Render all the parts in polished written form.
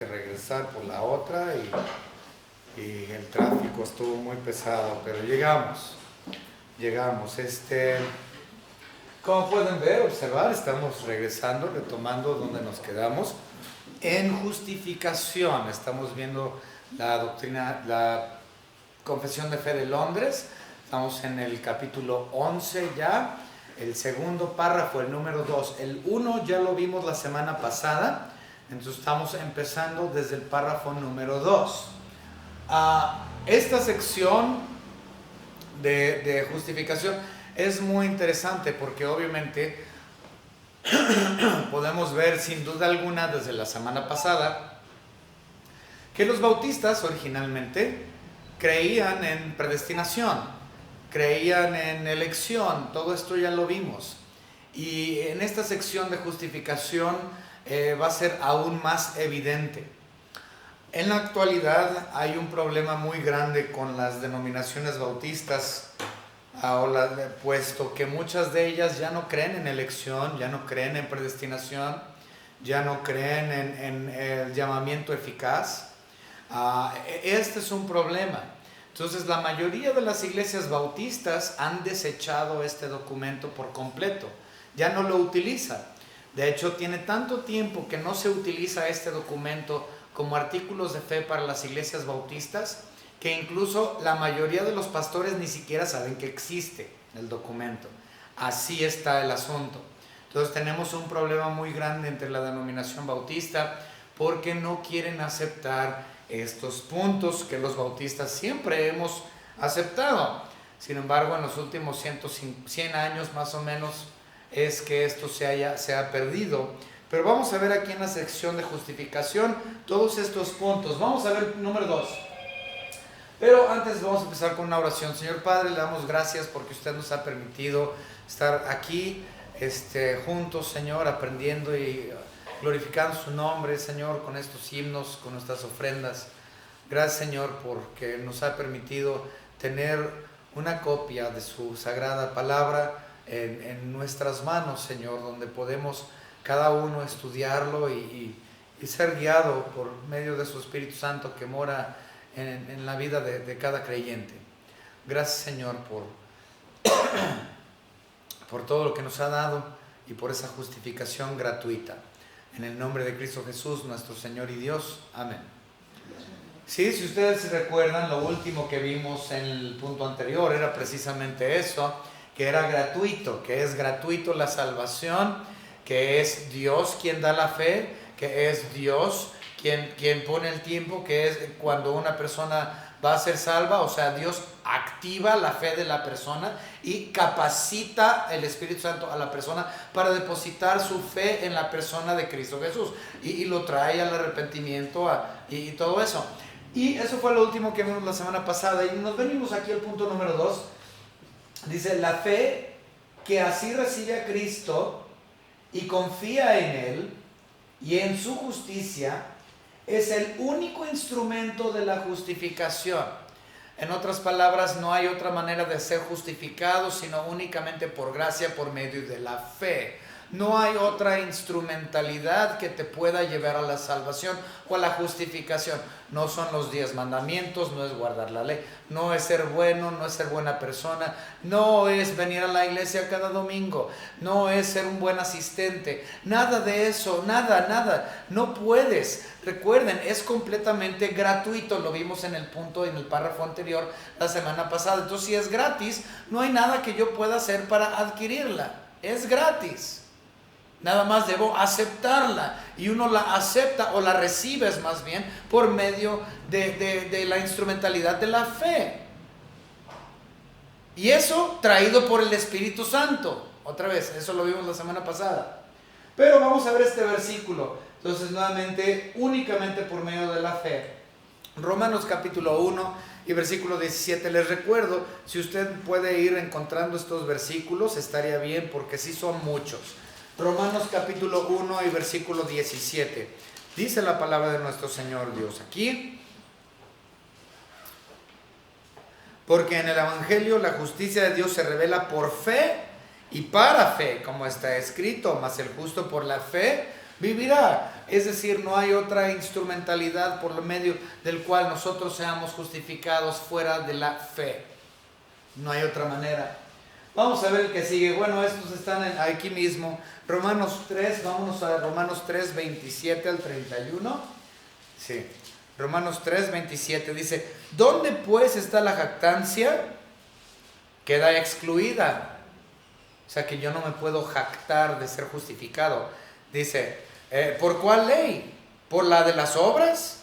regresar por la otra y el tráfico estuvo muy pesado, pero llegamos. Como pueden ver, observar, estamos regresando, retomando donde nos quedamos. En justificación, estamos viendo la doctrina, la Confesión de Fe de Londres. Estamos en el capítulo 11 ya, el segundo párrafo, el número 2. El 1 ya lo vimos la semana pasada, entonces estamos empezando desde el párrafo número 2. Esta sección de justificación es muy interesante porque obviamente podemos ver sin duda alguna desde la semana pasada que los bautistas originalmente creían en predestinación, creían en elección, todo esto ya lo vimos. Y en esta sección de justificación va a ser aún más evidente. En la actualidad hay un problema muy grande con las denominaciones bautistas, puesto que muchas de ellas ya no creen en elección, ya no creen en predestinación, ya no creen en el llamamiento eficaz. Este es un problema. Entonces la mayoría de las iglesias bautistas han desechado este documento por completo, ya no lo utilizan. De hecho, tiene tanto tiempo que no se utiliza este documento como artículos de fe para las iglesias bautistas, que incluso la mayoría de los pastores ni siquiera saben que existe el documento. Así está el asunto. Entonces tenemos un problema muy grande entre la denominación bautista porque no quieren aceptar estos puntos que los bautistas siempre hemos aceptado. Sin embargo, en los últimos 100 años más o menos es que esto se ha perdido. Pero vamos a ver aquí en la sección de justificación todos estos puntos. Vamos a ver número 2. Pero antes vamos a empezar con una oración. Señor Padre, le damos gracias porque usted nos ha permitido estar aquí juntos, Señor, aprendiendo y glorificando su nombre, Señor, con estos himnos, con nuestras ofrendas. Gracias, Señor, porque nos ha permitido tener una copia de su sagrada palabra en nuestras manos, Señor, donde podemos cada uno estudiarlo y ser guiado por medio de su Espíritu Santo que mora en la vida de cada creyente. Gracias, Señor, por todo lo que nos ha dado y por esa justificación gratuita. En el nombre de Cristo Jesús, nuestro Señor y Dios. Amén. Sí, si ustedes recuerdan, lo último que vimos en el punto anterior era precisamente eso, que era gratuito, que es gratuito la salvación, que es Dios quien da la fe, que es Dios quien pone el tiempo, que es cuando una persona va a ser salva, o sea, Dios activa la fe de la persona y capacita el Espíritu Santo a la persona para depositar su fe en la persona de Cristo Jesús y lo trae al arrepentimiento y todo eso. Y eso fue lo último que vimos la semana pasada y nos venimos aquí al punto número 2. Dice, la fe que así recibe a Cristo y confía en Él y en su justicia es el único instrumento de la justificación. En otras palabras, no hay otra manera de ser justificado sino únicamente por gracia por medio de la fe. No hay otra instrumentalidad que te pueda llevar a la salvación o a la justificación. No son los 10 mandamientos, no es guardar la ley, no es ser bueno, no es ser buena persona, no es venir a la iglesia cada domingo, no es ser un buen asistente, nada de eso, nada, no puedes. Recuerden, es completamente gratuito, lo vimos en el punto, en el párrafo anterior la semana pasada. Entonces, si es gratis, no hay nada que yo pueda hacer para adquirirla, es gratis. Nada más debo aceptarla y uno la acepta o la recibes más bien por medio de la instrumentalidad de la fe. Y eso traído por el Espíritu Santo. Otra vez, eso lo vimos la semana pasada. Pero vamos a ver este versículo. Entonces nuevamente, únicamente por medio de la fe. Romanos capítulo 1 y versículo 17. Les recuerdo, si usted puede ir encontrando estos versículos, estaría bien porque sí son muchos. Romanos capítulo 1 y versículo 17. Dice la palabra de nuestro Señor Dios aquí. Porque en el Evangelio la justicia de Dios se revela por fe y para fe, como está escrito, mas el justo por la fe vivirá. Es decir, no hay otra instrumentalidad por medio del cual nosotros seamos justificados fuera de la fe. No hay otra manera. Vamos a ver el que sigue. Bueno, estos están aquí mismo. Romanos 3, vámonos a Romanos 3, 27 al 31. Sí, Romanos 3, 27 dice: ¿dónde pues está la jactancia? Queda excluida. O sea que yo no me puedo jactar de ser justificado. Dice, ¿por cuál ley? ¿Por la de las obras?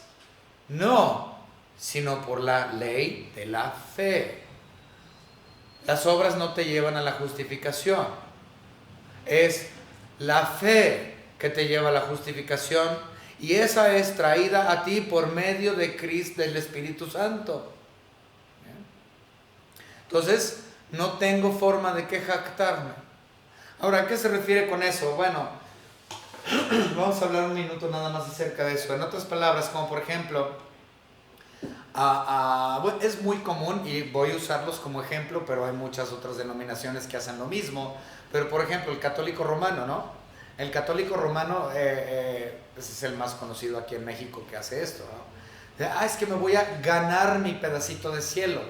No, sino por la ley de la fe. Las obras no te llevan a la justificación. Es la fe que te lleva a la justificación, y esa es traída a ti por medio de Cristo, del Espíritu Santo. Entonces, no tengo forma de que jactarme. Ahora, ¿a qué se refiere con eso? Bueno, vamos a hablar un minuto nada más acerca de eso. En otras palabras, como por ejemplo, bueno, es muy común, y voy a usarlos como ejemplo, pero hay muchas otras denominaciones que hacen lo mismo. Pero por ejemplo, el católico romano, ¿no? El católico romano pues es el más conocido aquí en México que hace esto, ¿no? Es que me voy a ganar mi pedacito de cielo.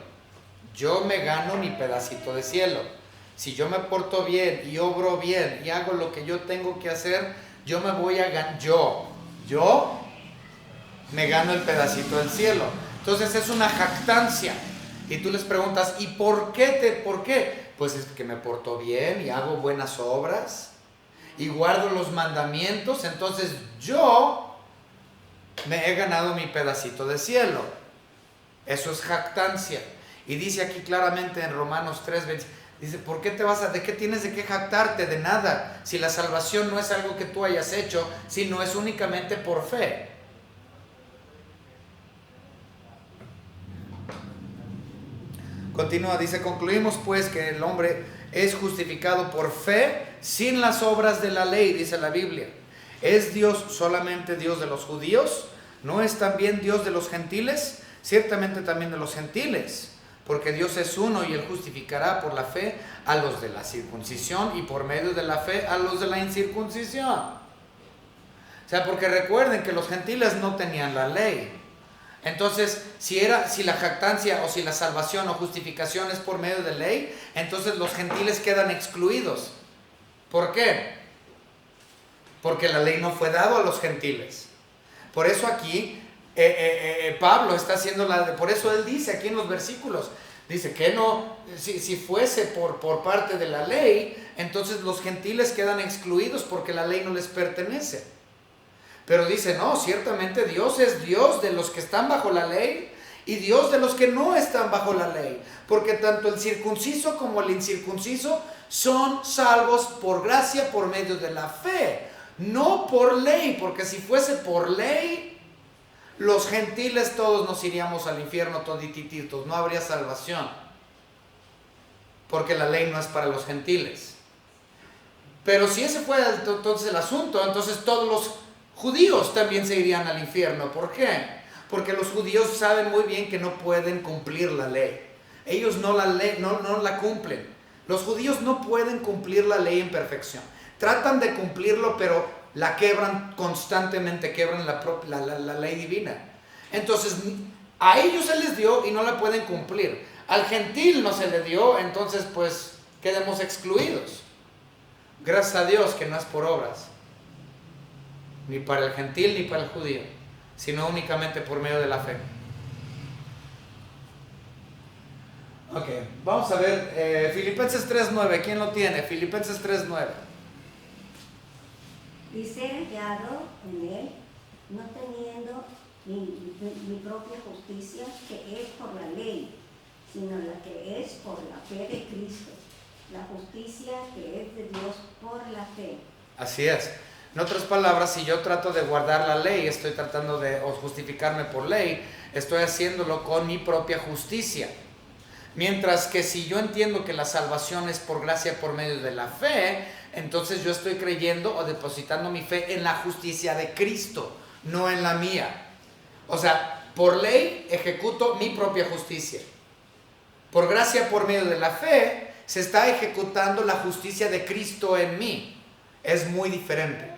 Yo me gano mi pedacito de cielo. Si yo me porto bien y obro bien y hago lo que yo tengo que hacer, yo me voy a ganar. Yo me gano el pedacito del cielo. Entonces es una jactancia. Y tú les preguntas, ¿y por qué? ¿Por qué? Pues es que me porto bien y hago buenas obras y guardo los mandamientos, entonces yo me he ganado mi pedacito de cielo. Eso es jactancia. Y dice aquí claramente en Romanos 3, dice, ¿por qué de qué tienes de qué jactarte? De nada. Si la salvación no es algo que tú hayas hecho, sino es únicamente por fe. Continúa, dice, concluimos pues que el hombre es justificado por fe sin las obras de la ley, dice la Biblia. ¿Es Dios solamente Dios de los judíos? ¿No es también Dios de los gentiles? Ciertamente también de los gentiles, porque Dios es uno y Él justificará por la fe a los de la circuncisión y por medio de la fe a los de la incircuncisión. O sea, porque recuerden que los gentiles no tenían la ley. Entonces, si la jactancia o si la salvación o justificación es por medio de ley, entonces los gentiles quedan excluidos. ¿Por qué? Porque la ley no fue dada a los gentiles. Por eso aquí Pablo está haciendo por eso él dice aquí en los versículos, dice que no, si fuese por parte de la ley, entonces los gentiles quedan excluidos porque la ley no les pertenece. Pero dice, no, ciertamente Dios es Dios de los que están bajo la ley y Dios de los que no están bajo la ley. Porque tanto el circunciso como el incircunciso son salvos por gracia por medio de la fe, no por ley. Porque si fuese por ley, los gentiles todos nos iríamos al infierno toditititos, no habría salvación. Porque la ley no es para los gentiles. Pero si ese fuera entonces el asunto, entonces todos los judíos también se irían al infierno. ¿Por qué? Porque los judíos saben muy bien que no pueden cumplir la ley. Ellos no la cumplen. Los judíos no pueden cumplir la ley en perfección. Tratan de cumplirlo, pero la quebran constantemente, quebran la ley divina. Entonces, a ellos se les dio y no la pueden cumplir. Al gentil no se le dio, entonces pues quedamos excluidos. Gracias a Dios que no es por obras, ni para el gentil ni para el judío, sino únicamente por medio de la fe. Ok, vamos a ver Filipenses 3:9. ¿Quién lo tiene? Filipenses 3:9. Y ser hallado en él, no teniendo mi propia justicia, que es por la ley, sino la que es por la fe de Cristo, la justicia que es de Dios por la fe. Así es. En otras palabras, si yo trato de guardar la ley, estoy tratando de justificarme por ley, estoy haciéndolo con mi propia justicia. Mientras que si yo entiendo que la salvación es por gracia por medio de la fe, entonces yo estoy creyendo o depositando mi fe en la justicia de Cristo, no en la mía. O sea, por ley ejecuto mi propia justicia. Por gracia por medio de la fe se está ejecutando la justicia de Cristo en mí. Es muy diferente.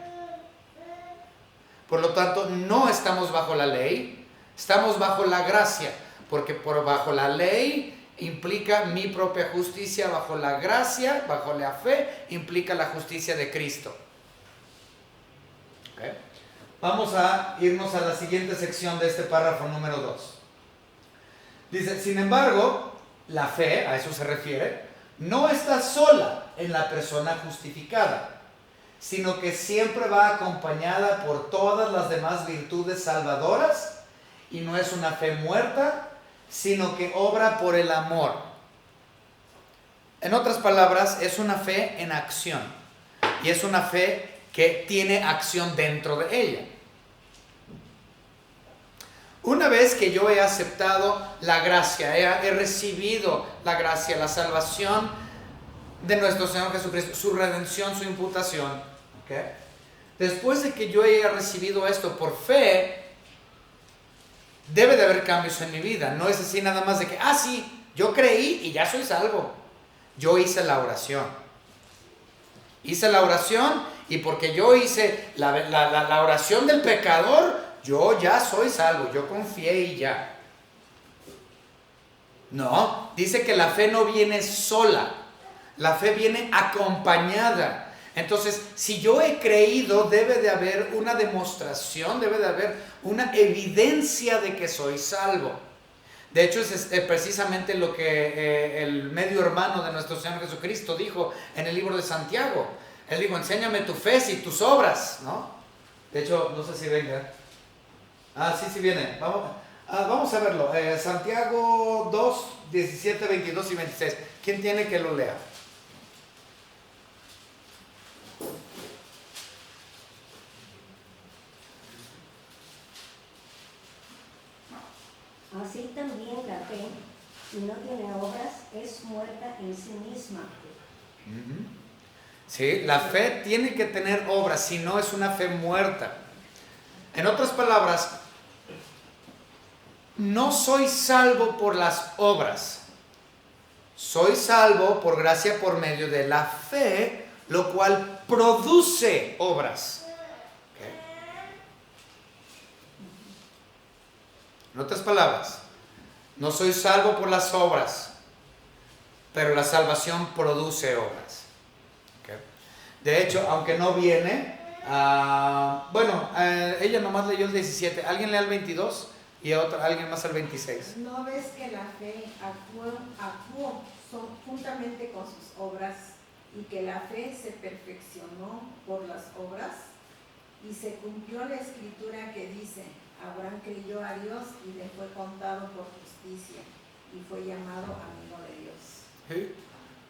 Por lo tanto, no estamos bajo la ley, estamos bajo la gracia, porque bajo la ley implica mi propia justicia, bajo la gracia, bajo la fe, implica la justicia de Cristo. ¿Okay? Vamos a irnos a la siguiente sección de este párrafo número 2. Dice, sin embargo, la fe, a eso se refiere, no está sola en la persona justificada, sino que siempre va acompañada por todas las demás virtudes salvadoras, y no es una fe muerta, sino que obra por el amor. En otras palabras, es una fe en acción, y es una fe que tiene acción dentro de ella. Una vez que yo he aceptado la gracia, he recibido la gracia, la salvación de nuestro Señor Jesucristo, su redención, su imputación, ¿okay? Después de que yo haya recibido esto por fe, debe de haber cambios en mi vida. No es así nada más de que, sí, yo creí y ya soy salvo. Yo hice la oración. Hice la oración, y porque yo hice la oración del pecador, yo ya soy salvo, yo confié y ya. No, dice que la fe no viene sola, la fe viene acompañada. Entonces, si yo he creído, debe de haber una demostración, debe de haber una evidencia de que soy salvo. De hecho, es precisamente lo que el medio hermano de nuestro Señor Jesucristo dijo en el libro de Santiago. Él dijo, enséñame tu fe y tus obras, ¿no? De hecho, no sé si venga. Sí viene. Vamos a verlo. Santiago 2, 17, 22 y 26. ¿Quién tiene que lo lea? Así también la fe, si no tiene obras, es muerta en sí misma. Sí, la fe tiene que tener obras, si no es una fe muerta. En otras palabras, no soy salvo por las obras. Soy salvo por gracia por medio de la fe, lo cual produce obras. ¿Okay? En otras palabras, no soy salvo por las obras, pero la salvación produce obras. ¿Okay? De hecho, aunque no viene, ella nomás leyó el 17. ¿Alguien lee el 22? Y alguien más al 26. ¿No ves que la fe actuó juntamente con sus obras, y que la fe se perfeccionó por las obras? Y se cumplió la escritura que dice, Abraham creyó a Dios y le fue contado por justicia, y fue llamado amigo de Dios. ¿Sí?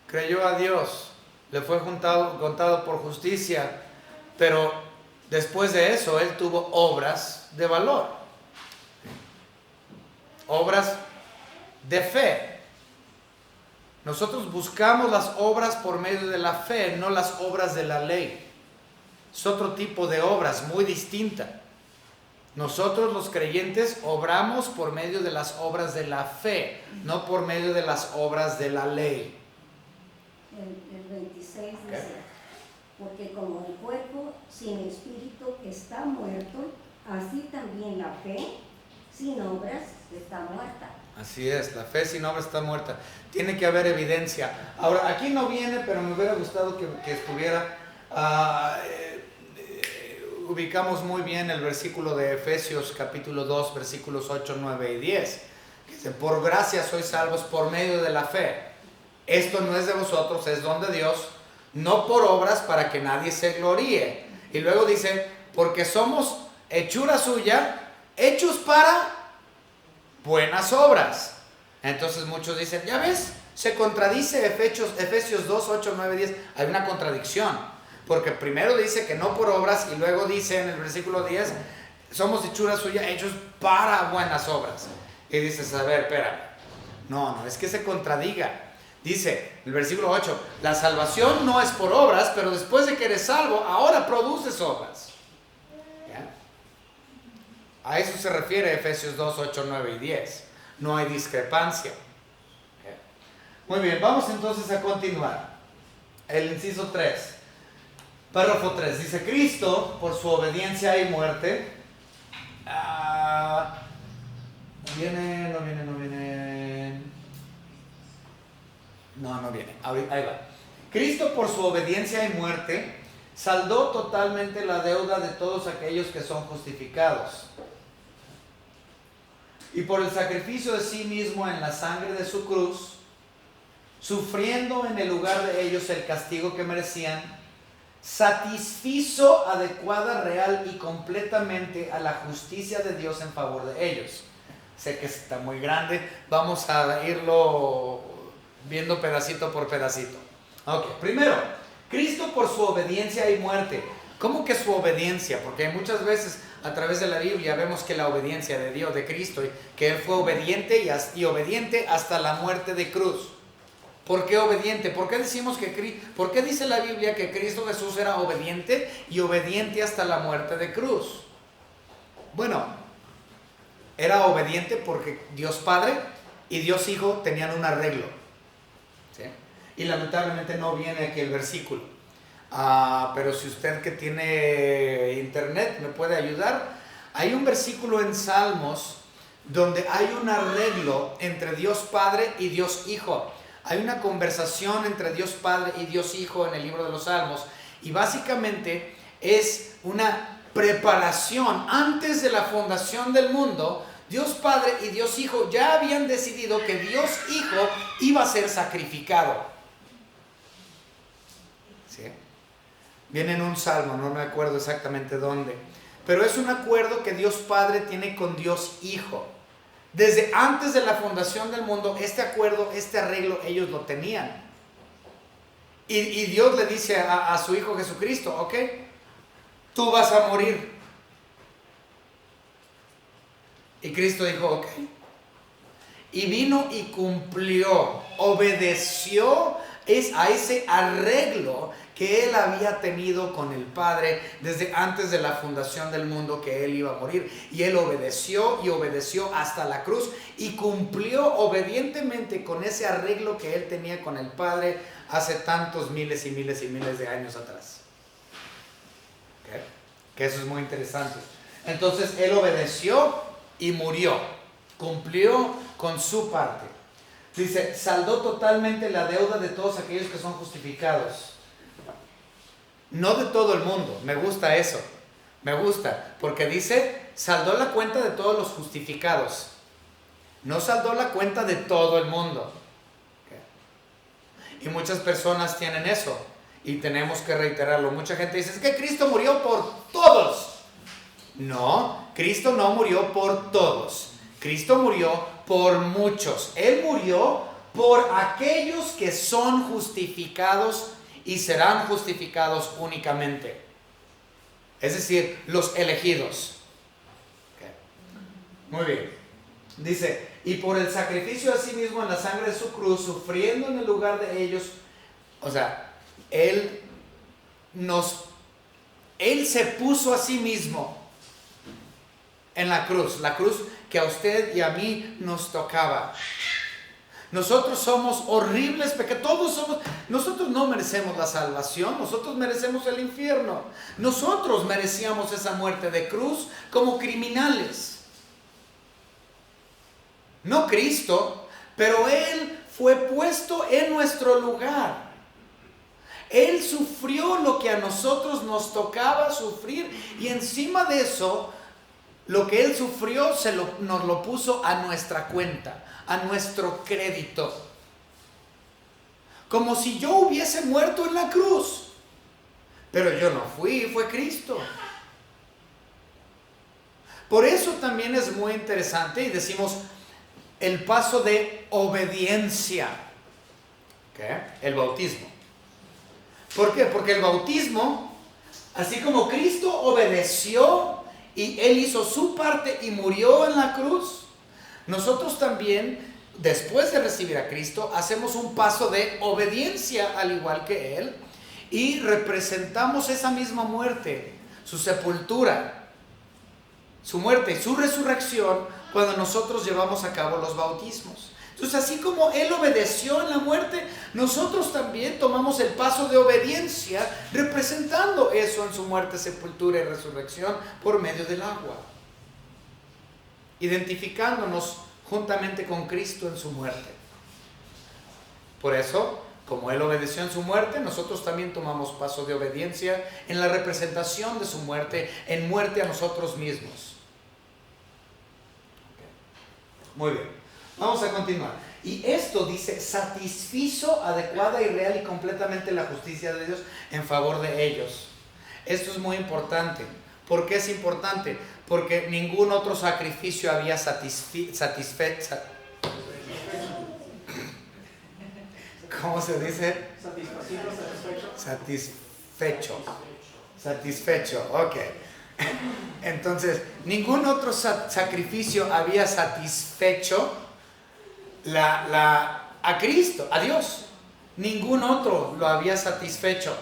Creyó a Dios, le fue contado por justicia, pero después de eso él tuvo obras de valor. Obras de fe. Nosotros buscamos las obras por medio de la fe, no las obras de la ley. Es otro tipo de obras, muy distinta. Nosotros los creyentes obramos por medio de las obras de la fe, no por medio de las obras de la ley. El 26 dice, porque como el cuerpo sin espíritu está muerto, así también la fe sin obras está muerta. Así es, la fe sin obras está muerta. Tiene que haber evidencia. Ahora, aquí no viene, pero me hubiera gustado que estuviera. Ubicamos muy bien el versículo de Efesios capítulo 2, versículos 8, 9 y 10. Que dice, por gracia sois salvos por medio de la fe. Esto no es de vosotros, es don de Dios, no por obras para que nadie se gloríe. Y luego dice, porque somos hechura suya, hechos para buenas obras. Entonces muchos dicen, ya ves, se contradice Efesios 2, 8, 9, 10. Hay una contradicción, porque primero dice que no por obras, y luego dice en el versículo 10, somos hechura suya, hechos para buenas obras. Y dices, a ver, espera, no, es que se contradiga. Dice el versículo 8, la salvación no es por obras, pero después de que eres salvo, ahora produces obras. A eso se refiere Efesios 2, 8, 9 y 10. No hay discrepancia. Muy bien, vamos entonces a continuar. El inciso 3. Párrafo 3. Dice, Cristo, por su obediencia y muerte, no viene. Ahí va. Cristo, por su obediencia y muerte, saldó totalmente la deuda de todos aquellos que son justificados. Y por el sacrificio de sí mismo en la sangre de su cruz, sufriendo en el lugar de ellos el castigo que merecían, satisfizo adecuada, real y completamente a la justicia de Dios en favor de ellos. Sé que está muy grande, vamos a irlo viendo pedacito por pedacito. Ok, primero, Cristo por su obediencia y muerte. ¿Cómo que su obediencia? Porque muchas veces a través de la Biblia vemos que la obediencia de Dios, de Cristo, que Él fue obediente y obediente hasta la muerte de cruz. ¿Por qué obediente? ¿Por qué dice la Biblia que Cristo Jesús era obediente y obediente hasta la muerte de cruz? Bueno, era obediente porque Dios Padre y Dios Hijo tenían un arreglo, ¿sí? Y lamentablemente no viene aquí el versículo. Pero si usted que tiene internet me puede ayudar, hay un versículo en Salmos donde hay un arreglo entre Dios Padre y Dios Hijo. Hay una conversación entre Dios Padre y Dios Hijo en el libro de los Salmos, y básicamente es una preparación. Antes de la fundación del mundo, Dios Padre y Dios Hijo ya habían decidido que Dios Hijo iba a ser sacrificado. ¿Sí? Viene en un salmo, no me acuerdo exactamente dónde, pero es un acuerdo que Dios Padre tiene con Dios Hijo. Desde antes de la fundación del mundo, este acuerdo, este arreglo, ellos lo tenían. Y Dios le dice a su Hijo Jesucristo, ok, tú vas a morir. Y Cristo dijo, ok. Y vino y cumplió, obedeció a ese arreglo que Él había tenido con el Padre desde antes de la fundación del mundo, que Él iba a morir. Y Él obedeció y obedeció hasta la cruz y cumplió obedientemente con ese arreglo que Él tenía con el Padre hace tantos miles y miles y miles de años atrás. ¿Okay? Que eso es muy interesante. Entonces Él obedeció y murió, cumplió con su parte. Dice, saldó totalmente la deuda de todos aquellos que son justificados. No de todo el mundo. Me gusta eso. Me gusta. Porque dice, saldó la cuenta de todos los justificados. No saldó la cuenta de todo el mundo. ¿Okay? Y muchas personas tienen eso. Y tenemos que reiterarlo. Mucha gente dice, es que Cristo murió por todos. No, Cristo no murió por todos. Cristo murió por muchos. Él murió por aquellos que son justificados y serán justificados únicamente. Es decir, los elegidos. Okay. Muy bien. Dice, y por el sacrificio de sí mismo en la sangre de su cruz, sufriendo en el lugar de ellos. O sea, Él se puso a sí mismo en la cruz que a usted y a mí nos tocaba. Nosotros somos horribles pecadores, nosotros no merecemos la salvación, nosotros merecemos el infierno. Nosotros merecíamos esa muerte de cruz como criminales. No Cristo, pero Él fue puesto en nuestro lugar. Él sufrió lo que a nosotros nos tocaba sufrir, y encima de eso, lo que Él sufrió nos lo puso a nuestra cuenta, a nuestro crédito. Como si yo hubiese muerto en la cruz. Pero yo no fue Cristo. Por eso también es muy interesante, y decimos el paso de obediencia. ¿Okay? El bautismo. ¿Por qué? Porque el bautismo, así como Cristo obedeció y Él hizo su parte y murió en la cruz, nosotros también, después de recibir a Cristo, hacemos un paso de obediencia al igual que Él, y representamos esa misma muerte, su sepultura, su muerte y su resurrección, cuando nosotros llevamos a cabo los bautismos. Entonces, así como Él obedeció en la muerte, nosotros también tomamos el paso de obediencia, representando eso en su muerte, sepultura y resurrección por medio del agua, identificándonos juntamente con Cristo en su muerte. Por eso, como Él obedeció en su muerte, nosotros también tomamos paso de obediencia en la representación de su muerte, en muerte a nosotros mismos. Muy bien. Vamos a continuar. Y esto dice, satisfizo adecuada y real y completamente la justicia de Dios en favor de ellos. Esto es muy importante. ¿Por qué es importante? Porque ningún otro sacrificio había satisfecho. ¿Cómo se dice? Satisfecho, ok. Entonces, ningún otro sacrificio había satisfecho a Cristo, a Dios. Ningún otro lo había satisfecho.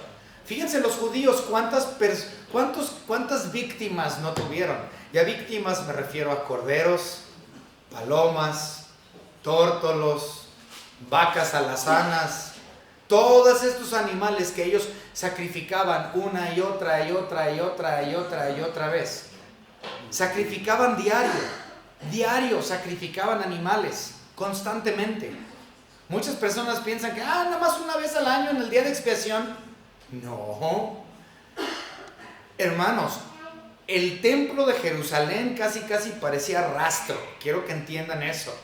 Fíjense los judíos cuántas víctimas no tuvieron. Y a víctimas me refiero a corderos, palomas, tórtolos, vacas alazanas, todos estos animales que ellos sacrificaban una y otra y otra y otra y otra y otra vez. Sacrificaban diario sacrificaban animales constantemente. Muchas personas piensan que nada más una vez al año en el día de expiación. No, hermanos, el templo de Jerusalén casi parecía rastro. Quiero que entiendan eso.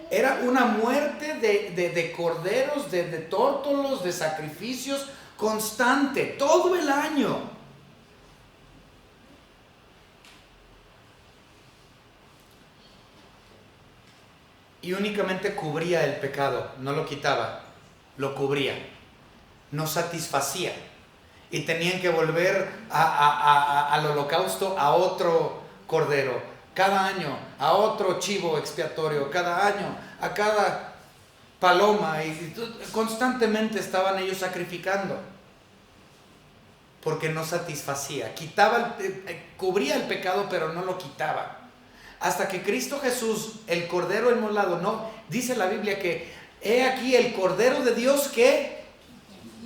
Era una muerte de corderos, de tórtolos, de sacrificios constante, todo el año. Y únicamente cubría el pecado, no lo quitaba, lo cubría, no satisfacía. Y tenían que volver al holocausto a otro cordero, cada año, a otro chivo expiatorio, cada año, a cada paloma. Y constantemente estaban ellos sacrificando, porque no satisfacía. Cubría el pecado, pero no lo quitaba. Hasta que Cristo Jesús, el Cordero inmolado, no, dice la Biblia que he aquí el Cordero de Dios que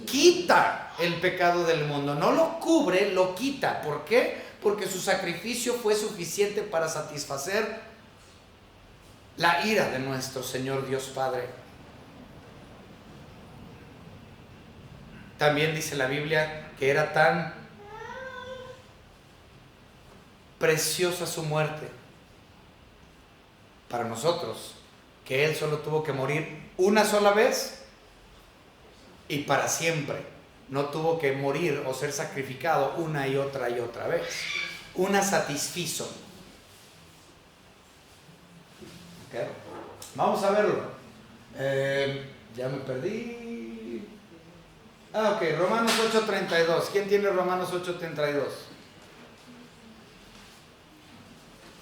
quita el pecado del mundo. No lo cubre, lo quita. ¿Por qué? Porque su sacrificio fue suficiente para satisfacer la ira de nuestro Señor Dios Padre. También dice la Biblia que era tan preciosa su muerte para nosotros, que Él solo tuvo que morir una sola vez y para siempre. No tuvo que morir o ser sacrificado una y otra vez. Una satisfizo. Okay. Vamos a verlo. Ya me perdí. Ok, Romanos 8:32. ¿Quién tiene Romanos 8:32?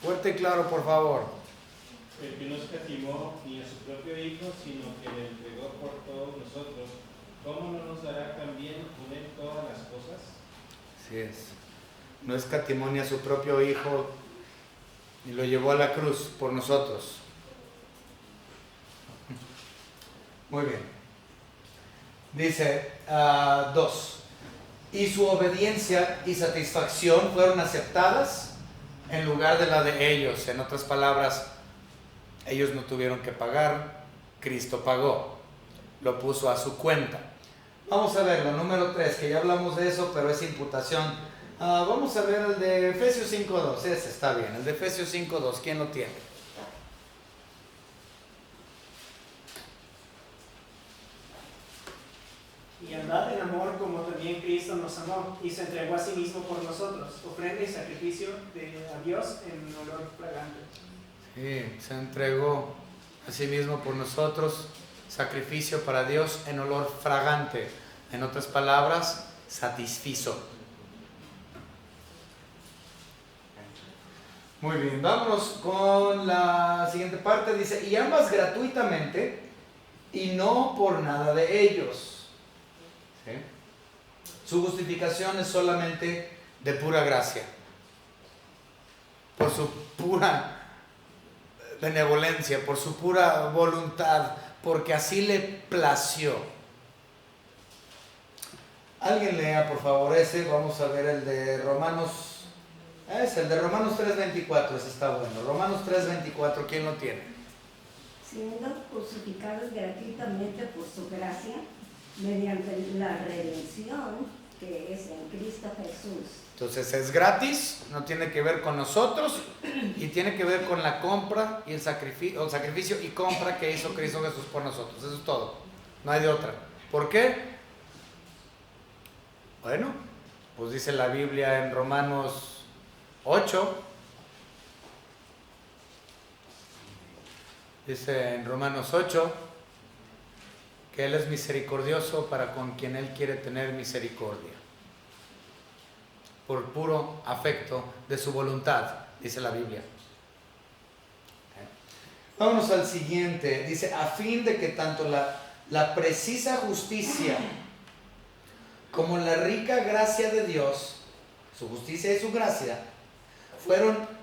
Fuerte y claro, por favor. El que no escatimó ni a su propio Hijo, sino que le entregó por todos nosotros, ¿cómo no nos dará también con Él todas las cosas? Así es. No escatimó ni a su propio Hijo y lo llevó a la cruz por nosotros. Muy bien. Dice 2. Y su obediencia y satisfacción fueron aceptadas en lugar de la de ellos. En otras palabras, ellos no tuvieron que pagar, Cristo pagó, lo puso a su cuenta. Vamos a verlo, número 3, que ya hablamos de eso, pero es imputación. Vamos a ver el de Efesios 5:2, ese está bien, el de Efesios 5:2, ¿quién lo tiene? Y andad en amor como también Cristo nos amó y se entregó a sí mismo por nosotros, ofrenda y sacrificio a Dios en olor fragante. Sí, se entregó a sí mismo por nosotros, sacrificio para Dios en olor fragante. En otras palabras, satisfizo. Muy bien, vámonos con la siguiente parte. Dice, y ambas gratuitamente y no por nada de ellos. ¿Sí? Su justificación es solamente de pura gracia. Por su pura benevolencia, por su pura voluntad, porque así le plació. Alguien lea por favor ese, vamos a ver el de Romanos, el de Romanos 3:24, ese está bueno. Romanos 3:24, ¿quién lo tiene? Siendo justificados gratuitamente por su gracia, mediante la redención que es en Cristo Jesús. Entonces es gratis, no tiene que ver con nosotros y tiene que ver con la compra y el sacrificio y compra que hizo Cristo Jesús por nosotros. Eso es todo, no hay de otra. ¿Por qué? Bueno, pues dice la Biblia en Romanos 8, dice en Romanos 8 que Él es misericordioso para con quien Él quiere tener misericordia, por puro afecto de su voluntad, dice la Biblia. Vámonos al siguiente, dice, a fin de que tanto la precisa justicia como la rica gracia de Dios, su justicia y su gracia,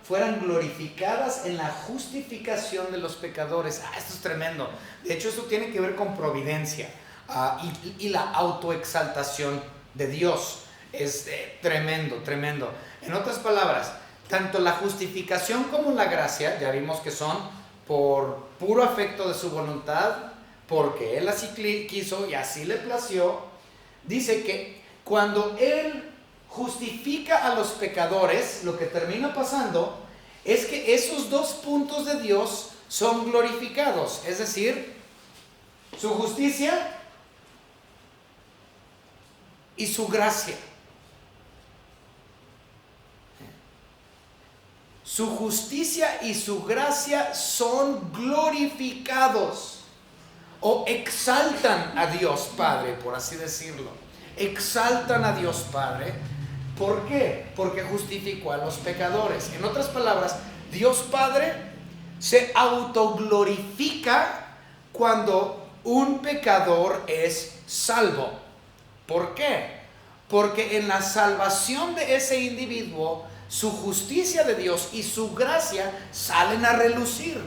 fueran glorificadas en la justificación de los pecadores. Esto es tremendo. De hecho, esto tiene que ver con providencia y la autoexaltación de Dios. Es tremendo, tremendo. En otras palabras, tanto la justificación como la gracia, ya vimos que son por puro afecto de su voluntad, porque Él así quiso y así le plació. Dice que cuando Él justifica a los pecadores, lo que termina pasando es que esos dos puntos de Dios son glorificados, es decir, su justicia y su gracia. Su justicia y su gracia son glorificados o exaltan a Dios Padre, por así decirlo. Exaltan a Dios Padre. ¿Por qué? Porque justificó a los pecadores. En otras palabras, Dios Padre se autoglorifica cuando un pecador es salvo. ¿Por qué? Porque en la salvación de ese individuo, su justicia de Dios y su gracia salen a relucir.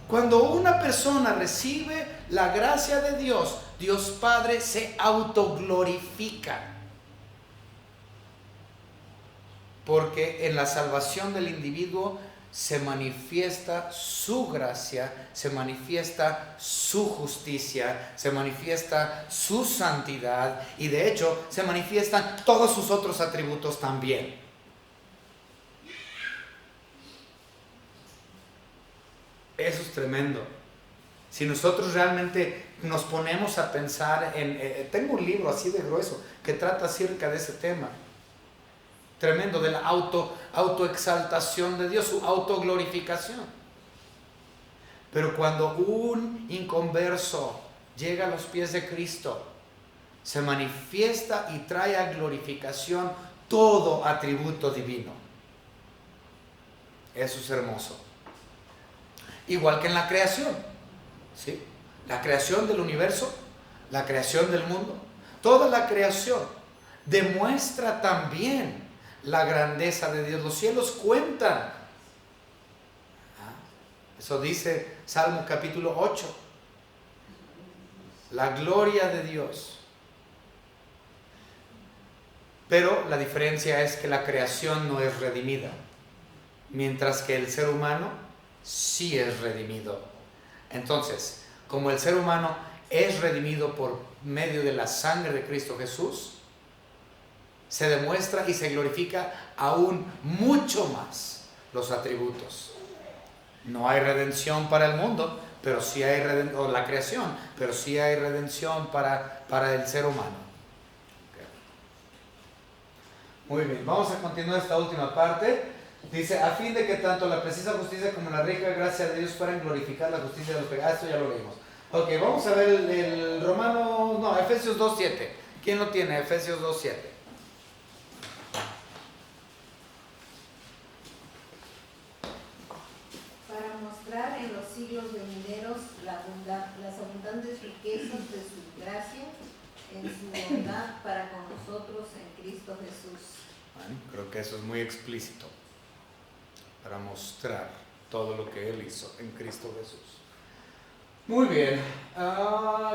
Cuando una persona recibe la gracia de Dios, Dios Padre se autoglorifica. Porque en la salvación del individuo se manifiesta su gracia, se manifiesta su justicia, se manifiesta su santidad y de hecho se manifiestan todos sus otros atributos también. Eso es tremendo. Si nosotros realmente nos ponemos a pensar tengo un libro así de grueso que trata acerca de ese tema. Tremendo, de la autoexaltación de Dios, su autoglorificación. Pero cuando un inconverso llega a los pies de Cristo, se manifiesta y trae a glorificación todo atributo divino. Eso es hermoso. Igual que en la creación, ¿sí? La creación del universo, la creación del mundo, toda la creación demuestra también la grandeza de Dios. Los cielos cuentan. Eso dice Salmo capítulo 8. La gloria de Dios. Pero la diferencia es que la creación no es redimida, mientras que el ser humano sí es redimido. Entonces, como el ser humano es redimido por medio de la sangre de Cristo Jesús, se demuestra y se glorifica aún mucho más los atributos. No hay redención para el mundo, pero sí hay o la creación, pero sí hay redención para el ser humano. Okay. Muy bien, vamos a continuar esta última parte. Dice, a fin de que tanto la precisa justicia como la rica gracia de Dios fueran glorificar la justicia de los pecados. Esto ya lo leímos. Ok, vamos a ver el Efesios 2:7. ¿Quién lo tiene? Efesios 2:7. Para mostrar en los siglos venideros las abundantes riquezas de su gracia en su bondad para con nosotros en Cristo Jesús. Bueno, creo que eso es muy explícito. Para mostrar todo lo que Él hizo en Cristo Jesús. Muy bien,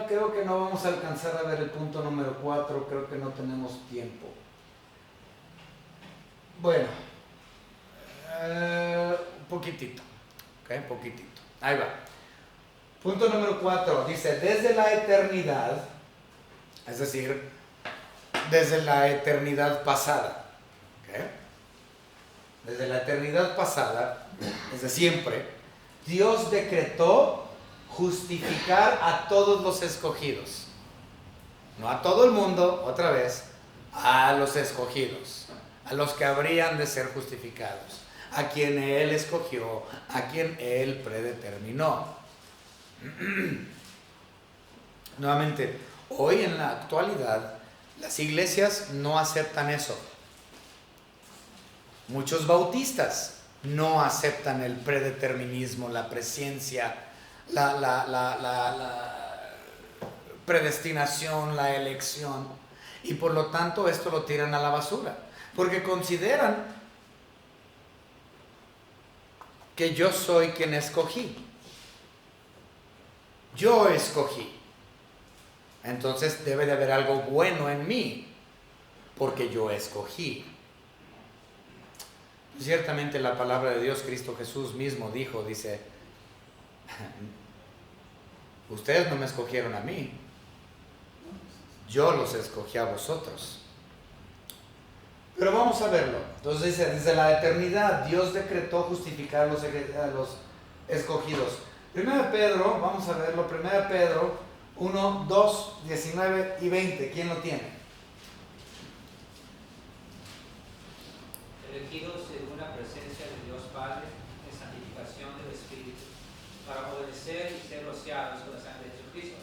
creo que no vamos a alcanzar a ver el punto número 4, creo que no tenemos tiempo. Bueno, un poquitito, ¿ok? Poquitito, ahí va. Punto número 4, dice, desde la eternidad, es decir, desde la eternidad pasada, ¿ok? Desde la eternidad pasada, desde siempre, Dios decretó justificar a todos los escogidos. No a todo el mundo, otra vez, a los escogidos, a los que habrían de ser justificados, a quien Él escogió, a quien Él predeterminó. Nuevamente, hoy en la actualidad, las iglesias no aceptan eso. Muchos bautistas no aceptan el predeterminismo, la presciencia, la predestinación, la elección, y por lo tanto esto lo tiran a la basura, porque consideran que yo soy quien escogí. Yo escogí. Entonces debe de haber algo bueno en mí, porque yo escogí. Ciertamente la palabra de Dios, Cristo Jesús mismo dice, ustedes no me escogieron a mí, yo los escogí a vosotros. Pero vamos a verlo. Entonces dice, desde la eternidad Dios decretó justificar a los escogidos. 1 Pedro, vamos a verlo, 1 Pedro 1, 2, 19 y 20. ¿Quién lo tiene? Elegidos según la presencia de Dios Padre en santificación del Espíritu, para obedecer y ser rociados con la sangre de Jesucristo.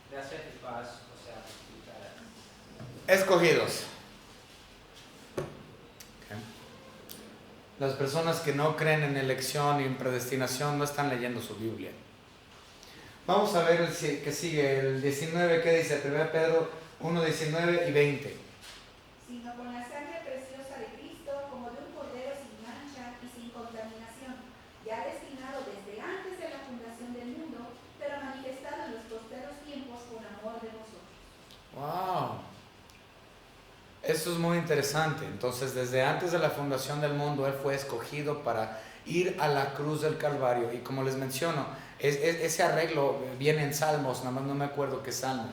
Gracias y paz os sea multiplicada. Escogidos. Okay. Las personas que no creen en elección y en predestinación no están leyendo su Biblia. Vamos a ver el que sigue, el 19, ¿qué dice? 1 Pedro 1, 19 y 20. Sino con la sangre preciosa de Cristo, como de un cordero sin mancha y sin contaminación, ya destinado desde antes de la fundación del mundo, pero manifestado en los posteros tiempos con amor de vosotros. ¡Wow! Esto es muy interesante. Entonces, desde antes de la fundación del mundo, Él fue escogido para ir a la cruz del Calvario. Y como les menciono, ese arreglo viene en Salmos, nada más no me acuerdo qué salmo.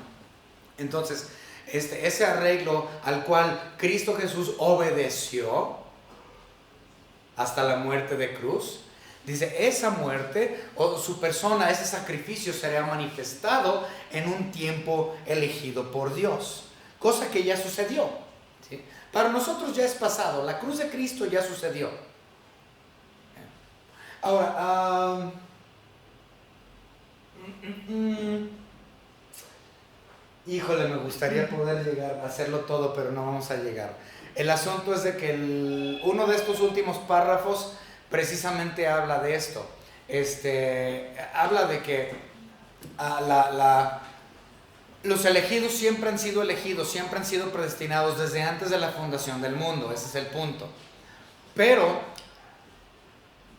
Entonces, ese arreglo al cual Cristo Jesús obedeció hasta la muerte de cruz, dice, esa muerte o su persona, ese sacrificio será manifestado en un tiempo elegido por Dios, cosa que ya sucedió, ¿sí? Para nosotros ya es pasado, la cruz de Cristo ya sucedió. Ahora, híjole, me gustaría poder llegar a hacerlo todo, pero no vamos a llegar. El asunto es de que uno de estos últimos párrafos precisamente habla de esto. Habla de que los elegidos siempre han sido elegidos, siempre han sido predestinados desde antes de la fundación del mundo. Ese es el punto. Pero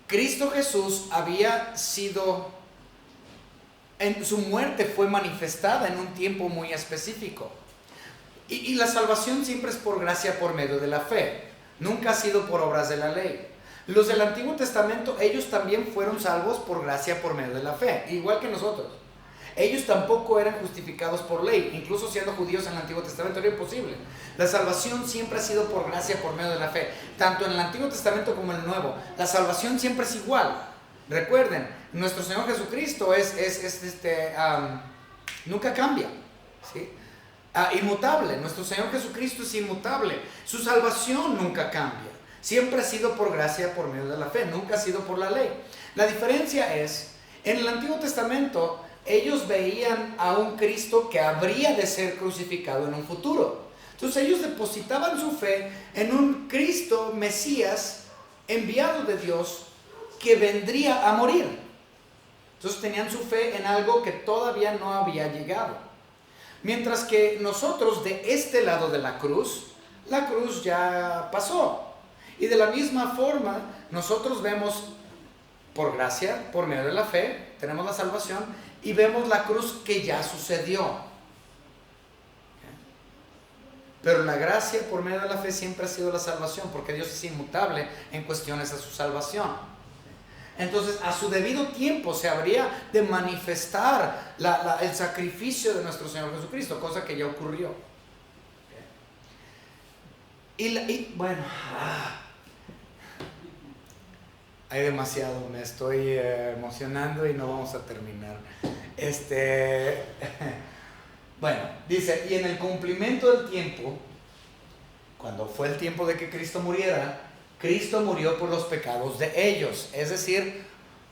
Cristo Jesús había sido, su muerte fue manifestada en un tiempo muy específico. Y la salvación siempre es por gracia por medio de la fe. Nunca ha sido por obras de la ley. Los del Antiguo Testamento, ellos también fueron salvos por gracia por medio de la fe, igual que nosotros. Ellos tampoco eran justificados por ley, incluso siendo judíos en el Antiguo Testamento era imposible. La salvación siempre ha sido por gracia por medio de la fe, tanto en el Antiguo Testamento como en el Nuevo. La salvación siempre es igual. Recuerden, nuestro Señor Jesucristo nunca cambia, ¿sí? Inmutable. Nuestro Señor Jesucristo es inmutable. Su salvación nunca cambia. Siempre ha sido por gracia por medio de la fe, nunca ha sido por la ley. La diferencia es, en el Antiguo Testamento, ellos veían a un Cristo que habría de ser crucificado en un futuro. Entonces ellos depositaban su fe en un Cristo Mesías enviado de Dios que vendría a morir. Entonces tenían su fe en algo que todavía no había llegado. Mientras que nosotros de este lado de la cruz ya pasó. Y de la misma forma nosotros vemos por gracia, por medio de la fe, tenemos la salvación y vemos la cruz que ya sucedió. Pero la gracia por medio de la fe siempre ha sido la salvación, porque Dios es inmutable en cuestiones a su salvación. Entonces, a su debido tiempo se habría de manifestar el sacrificio de nuestro Señor Jesucristo, cosa que ya ocurrió. Bueno, hay demasiado, me estoy emocionando y no vamos a terminar. Bueno, dice, y en el cumplimiento del tiempo, cuando fue el tiempo de que Cristo muriera, Cristo murió por los pecados de ellos, es decir,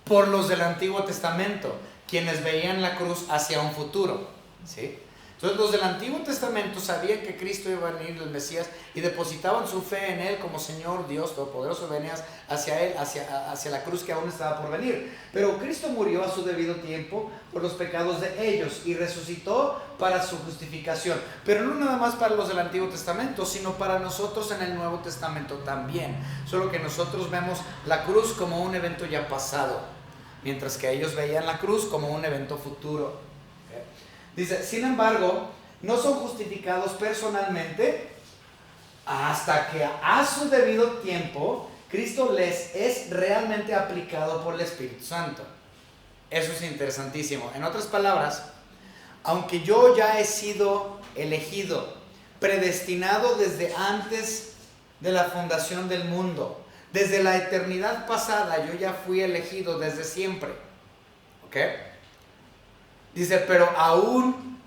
por los del Antiguo Testamento, quienes veían la cruz hacia un futuro, ¿sí? Entonces los del Antiguo Testamento sabían que Cristo iba a venir, el Mesías, y depositaban su fe en Él como Señor, Dios Todopoderoso, venían hacia Él, hacia la cruz que aún estaba por venir. Pero Cristo murió a su debido tiempo por los pecados de ellos y resucitó para su justificación. Pero no nada más para los del Antiguo Testamento, sino para nosotros en el Nuevo Testamento también. Solo que nosotros vemos la cruz como un evento ya pasado, mientras que ellos veían la cruz como un evento futuro. Dice, sin embargo, no son justificados personalmente hasta que a su debido tiempo Cristo les es realmente aplicado por el Espíritu Santo. Eso es interesantísimo. En otras palabras, aunque yo ya he sido elegido, predestinado desde antes de la fundación del mundo, desde la eternidad pasada, yo ya fui elegido desde siempre. ¿Ok? Dice, pero aún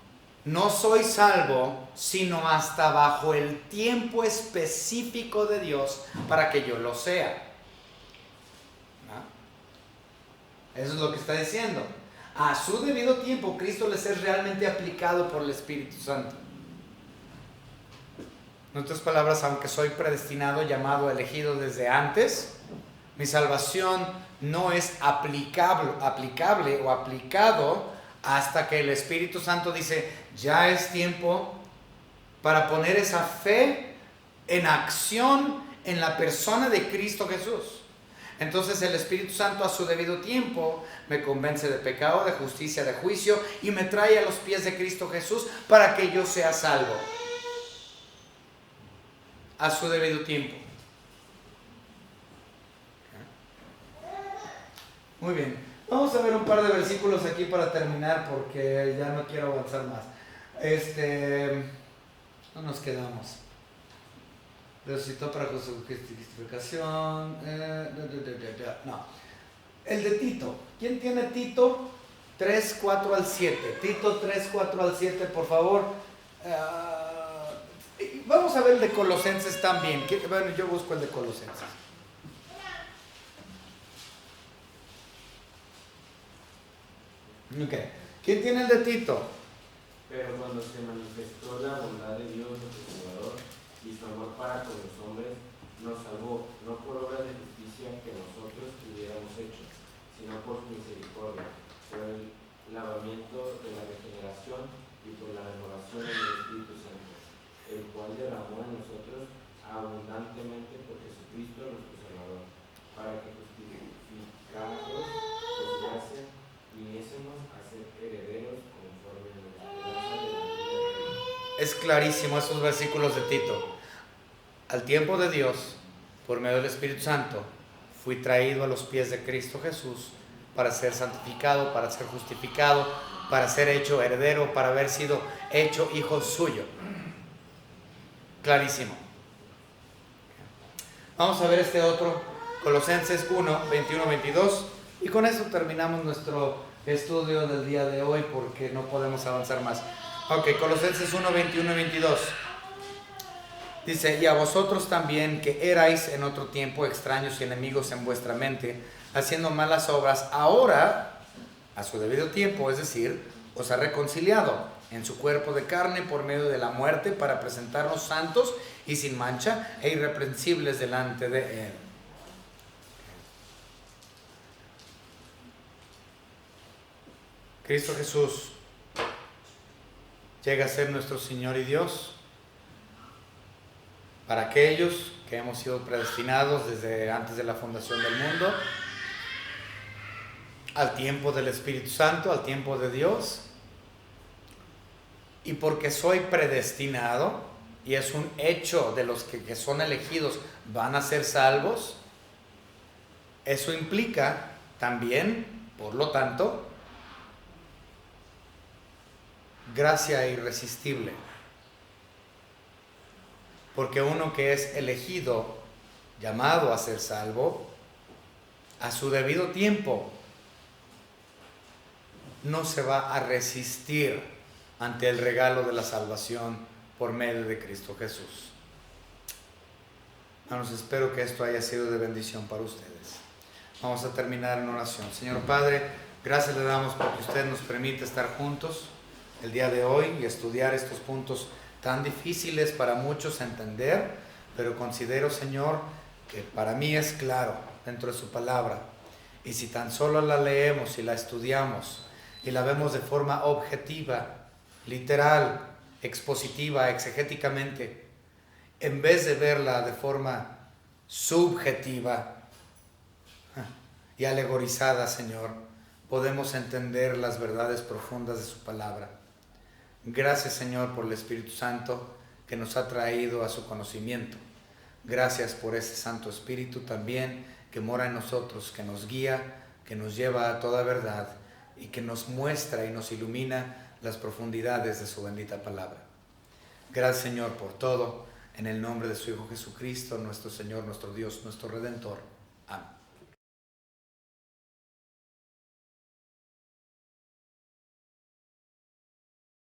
no soy salvo, sino hasta bajo el tiempo específico de Dios para que yo lo sea. ¿No? Eso es lo que está diciendo. A su debido tiempo, Cristo les es realmente aplicado por el Espíritu Santo. En otras palabras, aunque soy predestinado, llamado, elegido desde antes, mi salvación no es aplicable o aplicado hasta que el Espíritu Santo dice, ya es tiempo para poner esa fe en acción en la persona de Cristo Jesús. Entonces el Espíritu Santo a su debido tiempo me convence de pecado, de justicia, de juicio y me trae a los pies de Cristo Jesús para que yo sea salvo. A su debido tiempo. Muy bien. Vamos a ver un par de versículos aquí para terminar porque ya no quiero avanzar más. No nos quedamos. Resucitó para su justificación. No. El de Tito. ¿Quién tiene Tito 3, 4 al 7? Tito 3, 4 al 7, por favor. Vamos a ver el de Colosenses también. Bueno, yo busco el de Colosenses. Okay. ¿Quién tiene el de Tito? Pero cuando se manifestó la bondad de Dios nuestro Salvador y su amor para con los hombres, nos salvó, no por obras de justicia que nosotros hubiéramos hecho, sino por su misericordia, por el lavamiento de la regeneración y por la renovación del Espíritu Santo, el cual derramó en nosotros abundantemente por Jesucristo nuestro Salvador, para que justificados por su gracia viniésemos a ser herederos conforme a la esperanza de la vida. Es clarísimo esos versículos de Tito. Al tiempo de Dios, por medio del Espíritu Santo, fui traído a los pies de Cristo Jesús para ser santificado, para ser justificado, para ser hecho heredero, para haber sido hecho hijo suyo. Clarísimo. Vamos a ver este otro, Colosenses 1, 21, 22. Y con eso terminamos nuestro estudio del día de hoy porque no podemos avanzar más. Ok, Colosenses 1, 21 y 22. Dice, y a vosotros también que erais en otro tiempo extraños y enemigos en vuestra mente, haciendo malas obras, ahora, a su debido tiempo, es decir, os ha reconciliado en su cuerpo de carne por medio de la muerte para presentarnos santos y sin mancha e irreprensibles delante de Él. Cristo Jesús llega a ser nuestro Señor y Dios para aquellos que hemos sido predestinados desde antes de la fundación del mundo al tiempo del Espíritu Santo, al tiempo de Dios, y porque soy predestinado, y es un hecho de los que son elegidos van a ser salvos, eso implica también, por lo tanto, gracia irresistible. Porque uno que es elegido, llamado a ser salvo, a su debido tiempo, no se va a resistir ante el regalo de la salvación por medio de Cristo Jesús. Hermanos, espero que esto haya sido de bendición para ustedes. Vamos a terminar en oración. Señor Padre, gracias le damos porque usted nos permite estar juntos el día de hoy y estudiar estos puntos tan difíciles para muchos entender, pero considero, Señor, que para mí es claro dentro de su palabra. Y si tan solo la leemos y la estudiamos y la vemos de forma objetiva, literal, expositiva, exegéticamente, en vez de verla de forma subjetiva y alegorizada, Señor, podemos entender las verdades profundas de su palabra. Gracias, Señor, por el Espíritu Santo que nos ha traído a su conocimiento. Gracias por ese Santo Espíritu también que mora en nosotros, que nos guía, que nos lleva a toda verdad y que nos muestra y nos ilumina las profundidades de su bendita palabra. Gracias, Señor, por todo. En el nombre de su Hijo Jesucristo, nuestro Señor, nuestro Dios, nuestro Redentor. Amén.